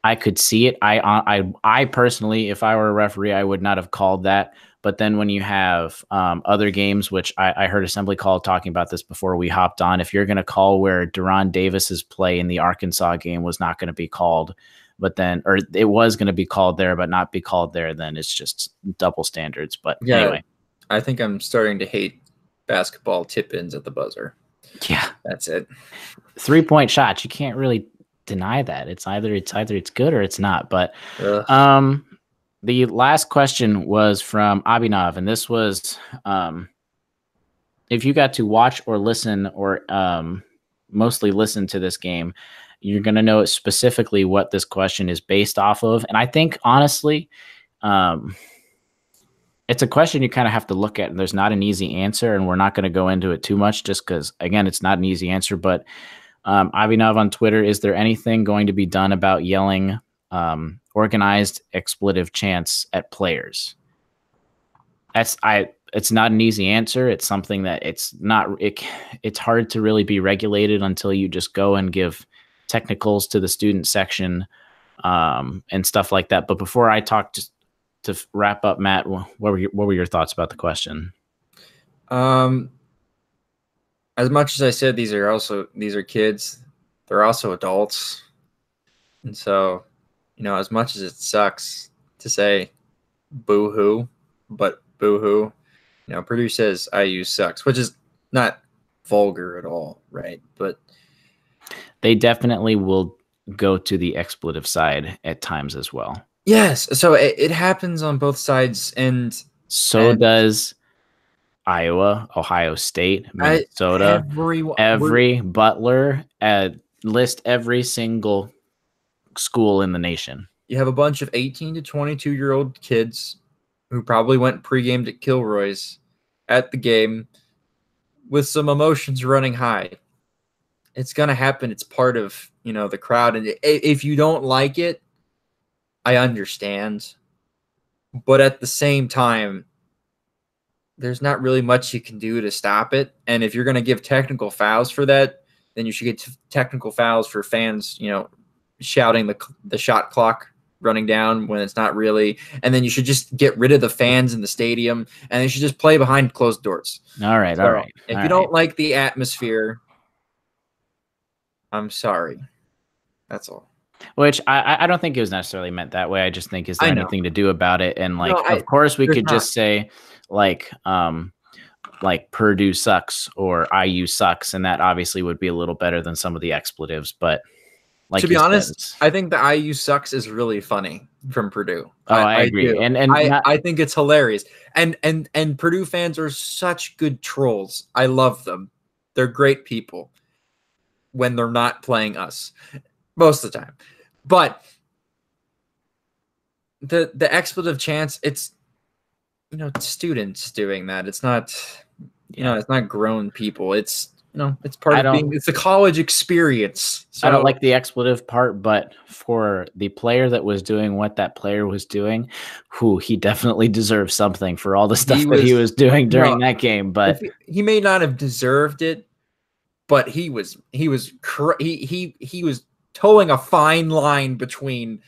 I could see it. I personally, if I were a referee, I would not have called that. But then when you have other games, which I heard Assembly Call talking about this before we hopped on, if you're going to call where Deron Davis's play in the Arkansas game was not going to be called, but then, or it was going to be called there, but not be called there, then it's just double standards. But yeah, anyway. I think I'm starting to hate basketball tip-ins at the buzzer. Yeah. That's it. 3-point shots. You can't really deny that. It's either it's good or it's not. But the last question was from Abhinav, and this was if you got to watch or listen or mostly listen to this game, you're going to know specifically what this question is based off of. And I think honestly, it's a question you kind of have to look at, and there's not an easy answer, and we're not going to go into it too much just because, again, it's not an easy answer. But Abhinav on Twitter, is there anything going to be done about yelling organized expletive chants at players? It's not an easy answer. It's something that it's hard to really be regulated until you just go and give technicals to the student section and stuff like that. But before I talk, just to wrap up, Matt, what were your thoughts about the question? As much as I said, these are kids, they're also adults. And so, as much as it sucks to say boo-hoo, but boo-hoo, Purdue says IU sucks, which is not vulgar at all, right? But they definitely will go to the expletive side at times as well. Yes, so it happens on both sides, and does Iowa, Ohio State, Minnesota, every Butler, list every single school in the nation. You have a bunch of 18 to 22-year-old kids who probably went pregame at Kilroy's at the game with some emotions running high. It's going to happen. It's part of, the crowd. And if you don't like it, I understand. But at the same time, there's not really much you can do to stop it. And if you're going to give technical fouls for that, then you should get technical fouls for fans, shouting the shot clock running down when it's not really. And then you should just get rid of the fans in the stadium, and they should just play behind closed doors. All right. If you don't like the atmosphere, I'm sorry. That's all. Which I don't think it was necessarily meant that way. I just think, is there anything to do about it? And of course we could just say like Purdue sucks or IU sucks, and that obviously would be a little better than some of the expletives. But to be honest, I think the IU sucks is really funny from Purdue. Oh, I agree. Do. And I think it's hilarious. And Purdue fans are such good trolls. I love them. They're great people when they're not playing us most of the time. But the expletive chants, it's students doing that. It's not it's not grown people. It's it's part of being, it's a college experience. So I don't like the expletive part, but for the player that was doing what that player was doing, he definitely deserves something for all the stuff that he was doing during that game. But he may not have deserved it, but he was towing a fine line between,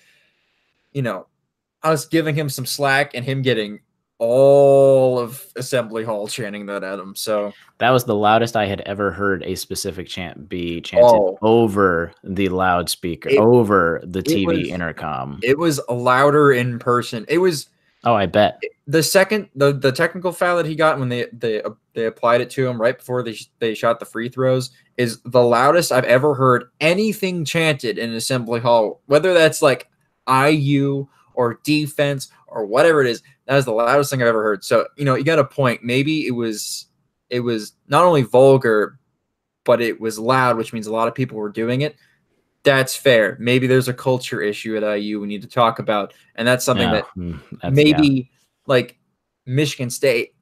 us giving him some slack and him getting all of Assembly Hall chanting that at him. So that was the loudest I had ever heard a specific chant be chanted over the loudspeaker, over the TV intercom. It was louder in person. It was. Oh, I bet. The technical foul that he got when they applied it to him right before they shot the free throws, is the loudest I've ever heard anything chanted in an assembly hall, whether that's like IU or defense or whatever it is. That is the loudest thing I've ever heard. So, you got a point. Maybe it was not only vulgar, but it was loud, which means a lot of people were doing it. That's fair. Maybe there's a culture issue at IU we need to talk about. And that's something that maybe like Michigan State,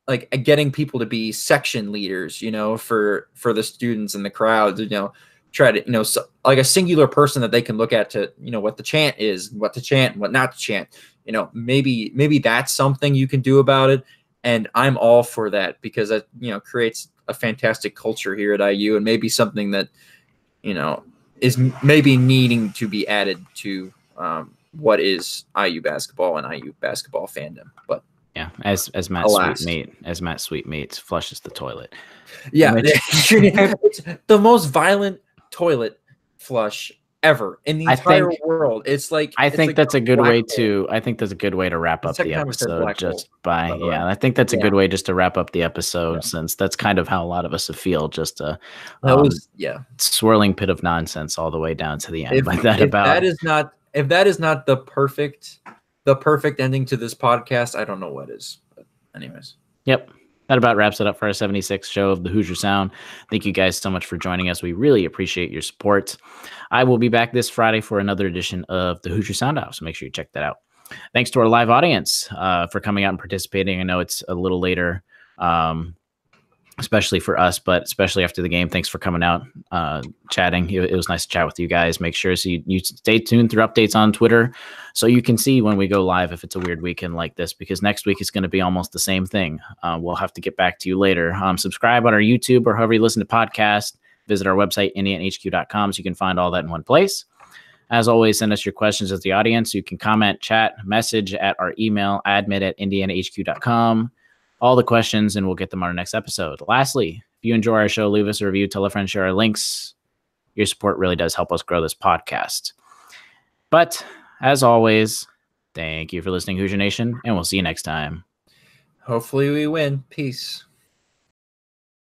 like getting people to be section leaders, for the students and the crowds, try to, like a singular person that they can look at to, what the chant is, what to chant and what not to chant, maybe that's something you can do about it. And I'm all for that because that, creates a fantastic culture here at IU and maybe something that, is maybe needing to be added to what is IU basketball and IU basketball fandom. But yeah, as Matt Sweetmeat flushes the toilet. Yeah, it's the most violent toilet flush ever in the entire world. It's like I think that's a good way to wrap up the episode. I think that's a good way just to wrap up the episode since that's kind of how a lot of us feel. Just a swirling pit of nonsense all the way down to the end. If that is not the perfect ending to this podcast, I don't know what is. But anyways. Yep. That about wraps it up for our 76th show of the Hoosier Sound. Thank you guys so much for joining us. We really appreciate your support. I will be back this Friday for another edition of the Hoosier Sound House, so make sure you check that out. Thanks to our live audience for coming out and participating. I know it's a little later, especially for us, but especially after the game. Thanks for coming out, chatting. It was nice to chat with you guys. Make sure you stay tuned through updates on Twitter so you can see when we go live if it's a weird weekend like this, because next week is going to be almost the same thing. We'll have to get back to you later. Subscribe on our YouTube or however you listen to podcasts. Visit our website, indianahq.com, so you can find all that in one place. As always, send us your questions as the audience. You can comment, chat, message at our email, admin@indianahq.com. All the questions, and we'll get them on our next episode. Lastly, if you enjoy our show, leave us a review, tell a friend, share our links. Your support really does help us grow this podcast. But as always, thank you for listening, Hoosier Nation, and we'll see you next time. Hopefully we win. Peace.